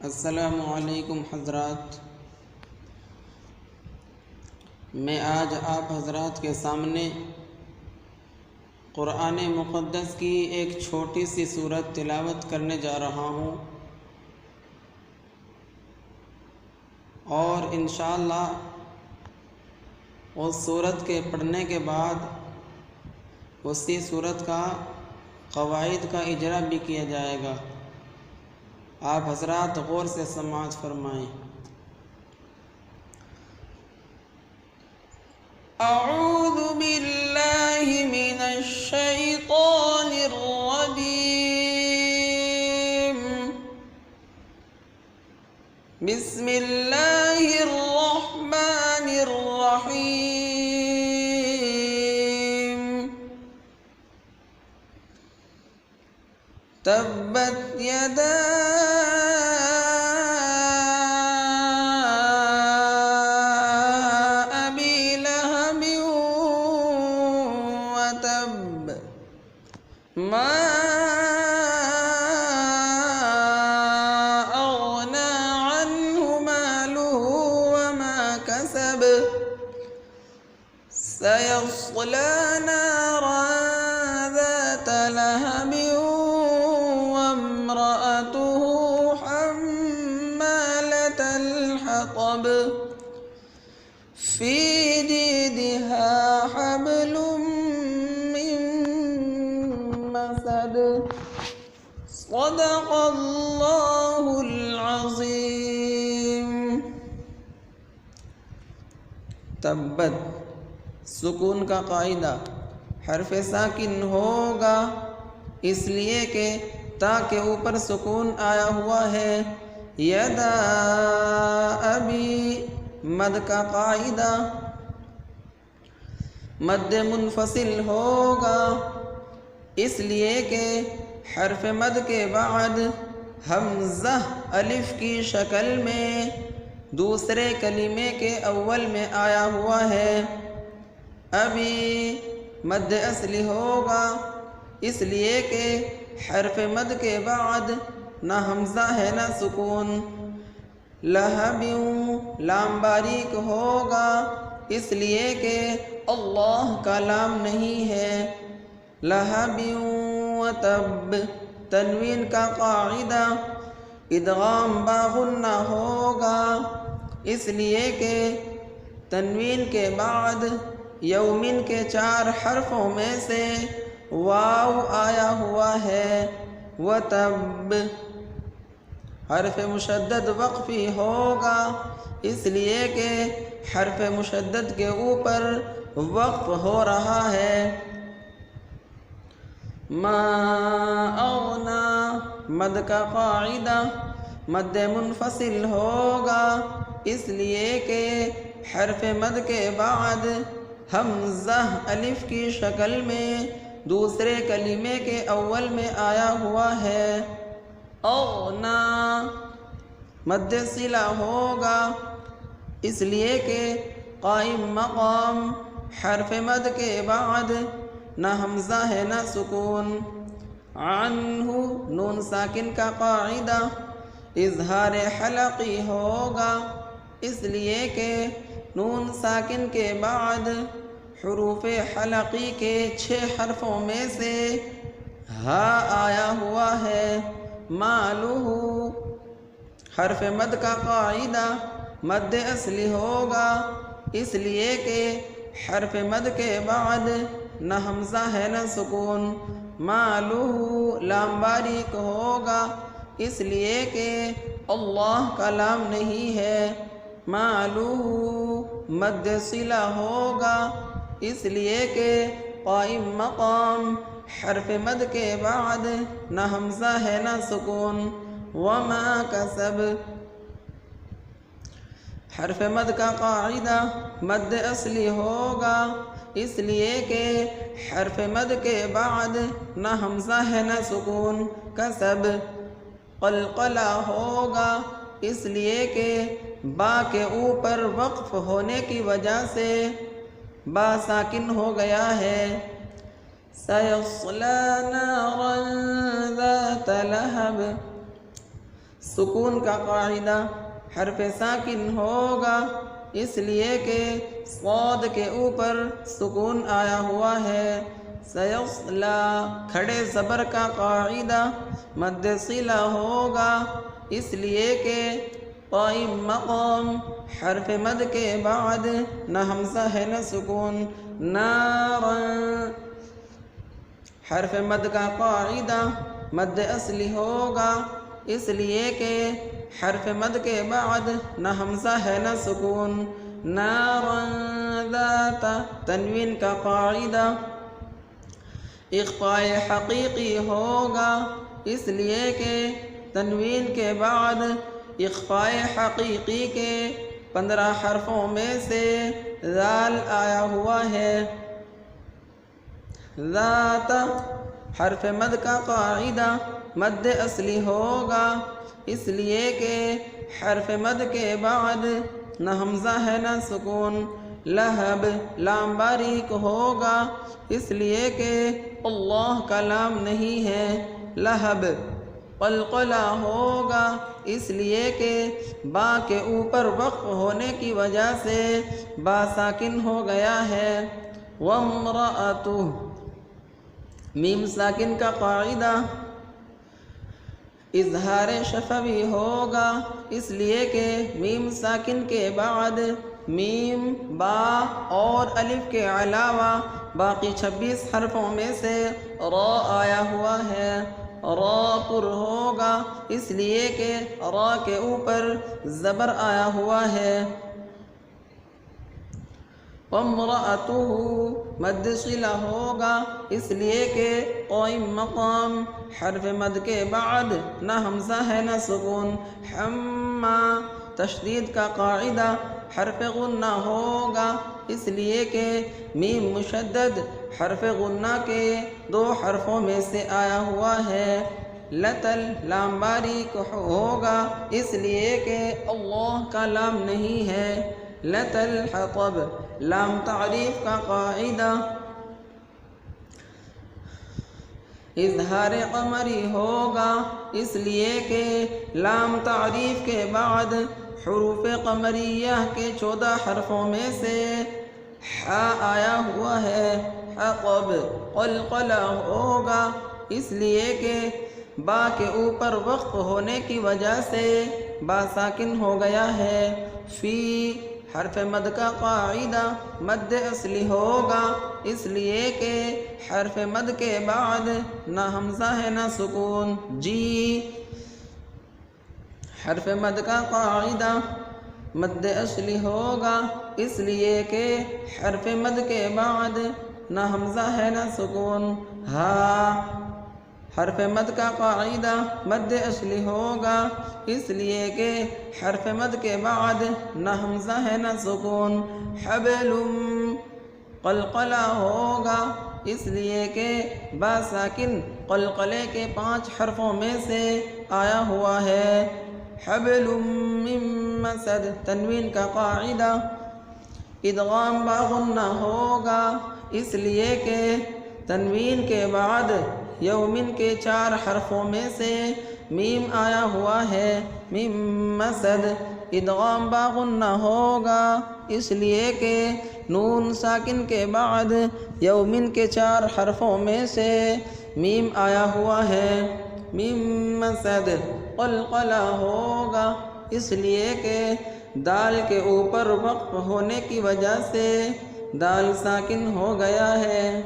السلام علیکم حضرات، میں آج آپ حضرات کے سامنے قرآن مقدس کی ایک چھوٹی سی سورت تلاوت کرنے جا رہا ہوں، اور انشاءاللہ اس سورت کے پڑھنے کے بعد اسی سورت کا قواعد کا اجرا بھی کیا جائے گا۔ آپ حضرات غور سے سماعت فرمائیں۔ اعوذ باللہ من الشیطان الرجیم، بسم اللہ الرحمن الرحیم۔ تبت یدا ابی لہب وتب، ما اغنى عنہ مالہ وما کسب، سیصلی نارا ذات لہب فی جیدہا حبل من مسد، صدق اللہ العظیم۔ تبت سکون کا قاعدہ حرف ساکن ہوگا، اس لیے کہ تا کے اوپر سکون آیا ہوا ہے۔ یدا ابی مد کا قاعدہ مد منفصل ہوگا، اس لیے کہ حرف مد کے بعد حمزہ الف کی شکل میں دوسرے کلمے کے اول میں آیا ہوا ہے۔ ابھی مد اصلی ہوگا، اس لیے کہ حرف مد کے بعد نہ حمزہ ہے نہ سکون۔ لہب لام باریک ہوگا، اس لیے کہ اللہ کا لام نہیں ہے۔ لہب وتب تنوین کا قاعدہ ادغام باغنہ ہوگا، اس لیے کہ تنوین کے بعد یومن کے 4 حرفوں میں سے واو آیا ہوا ہے۔ وتب حرف مشدد وقفی ہوگا، اس لیے کہ حرف مشدد کے اوپر وقف ہو رہا ہے۔ ما اغنى مد کا قاعدہ مد منفصل ہوگا، اس لیے کہ حرف مد کے بعد حمزہ الف کی شکل میں دوسرے کلمے کے اول میں آیا ہوا ہے۔ اغنى مد صلہ ہوگا، اس لیے کہ قائم مقام حرف مد کے بعد نہ حمزہ ہے نہ سکون۔ عنہ نون ساکن کا قاعدہ اظہار حلقی ہوگا، اس لیے کہ نون ساکن کے بعد حروف حلقی کے 6 حرفوں میں سے ہا آیا ہوا ہے۔ مالہ حرف مد کا قاعدہ مد اصلی ہوگا، اس لیے کہ حرف مد کے بعد نہ حمزہ ہے نہ سکون۔ مالہ لام باریک ہوگا، اس لیے کہ اللہ کا لام نہیں ہے۔ مالہ مد صلہ ہوگا، اس لیے کہ قائم مقام حرف مد کے بعد نہ حمزہ ہے نہ سکون۔ وما کسب حرف مد کا قاعدہ مد اصلی ہوگا، اس لیے کہ حرف مد کے بعد نہ حمزہ ہے نہ سکون۔ کسب قلقلہ ہوگا، اس لیے کہ با کے اوپر وقف ہونے کی وجہ سے با ساکن ہو گیا ہے۔ سيصلى نارا ذات لهب سکون کا قاعدہ حرف ساکن ہوگا اس لیے کہ صاد کے اوپر سکون آیا ہوا ہے۔ سیصلا کھڑے زبر کا قاعدہ مد صلہ ہوگا اس لیے کہ قائم مقام حرف مد کے بعد نہ حمزہ ہے نہ سکون۔ نارا حرف مد کا قاعدہ مد اصلی ہوگا اس لیے کہ حرف مد کے بعد نہ حمزہ ہے نہ سکون۔ نارا ذات تنوین کا قاعدہ اخفاء حقیقی ہوگا اس لیے کہ تنوین کے بعد اخفاء حقیقی کے 15 حرفوں میں سے ذال آیا ہوا ہے۔ ذات حرف مد کا قاعدہ مد اصلی ہوگا اس لیے کہ حرف مد کے بعد نہ حمزہ ہے نہ سکون۔ لہب لام باریک ہوگا اس لیے کہ اللہ کا لام نہیں ہے۔ لہب قلقلہ ہوگا اس لیے کہ با کے اوپر وقف ہونے کی وجہ سے با ساکن ہو گیا ہے۔ وامرأتہ میم ساکن کا قاعدہ اظہار شفوی ہوگا اس لیے کہ میم ساکن کے بعد میم با اور الف کے علاوہ باقی 26 حرفوں میں سے را آیا ہوا ہے۔ را پر ہوگا اس لیے کہ را کے اوپر زبر آیا ہوا ہے۔ وامرأتہ مد صلہ ہوگا اس لیے کہ قائم مقام حرف مد کے بعد نہ حمزہ ہے نہ سکون۔ حما تشدید کا قاعدہ حرف غنہ ہوگا اس لیے کہ میم مشدد حرف غنہ کے 2 حرفوں میں سے آیا ہوا ہے۔ لتل لام باریک ہوگا اس لیے کہ اللہ کا لام نہیں ہے۔ لتل حطب لام تعریف کا قاعدہ اظہار قمری ہوگا اس لیے کہ لام تعریف کے بعد حروف قمریہ کے 14 حرفوں میں سے حا آیا ہوا ہے۔ حقب قلقلہ ہوگا اس لیے کہ با کے اوپر وقف ہونے کی وجہ سے با ساکن ہو گیا ہے۔ فی حرف مد کا قاعدہ مد اصلی ہوگا اس لیے کہ حرف مد کے بعد نہ حمزہ ہے نہ سکون۔ جی حرف مد کا قاعدہ مد اصلی ہوگا اس لیے کہ حرف مد کے بعد نہ حمزہ ہے نہ سکون۔ ہا حرف مد کا قاعدہ مد اصلی ہوگا اس لیے کہ حرف مد کے بعد نہ حمزہ ہے نہ سکون۔ حبل قلقلہ ہوگا اس لیے کہ با ساکن قلقلے کے 5 حرفوں میں سے آیا ہوا ہے۔ حبل من مسد تنوین کا قاعدہ ادغام با غنہ ہوگا اس لیے کہ تنوین کے بعد یومن کے 4 حرفوں میں سے میم آیا ہوا ہے۔ میم مسد ادغام با غنہ ہوگا اس لیے کہ نون ساکن کے بعد یومن کے 4 حرفوں میں سے میم آیا ہوا ہے۔ میم مسد قلقلہ ہوگا اس لیے کہ دال کے اوپر وقف ہونے کی وجہ سے دال ساکن ہو گیا ہے۔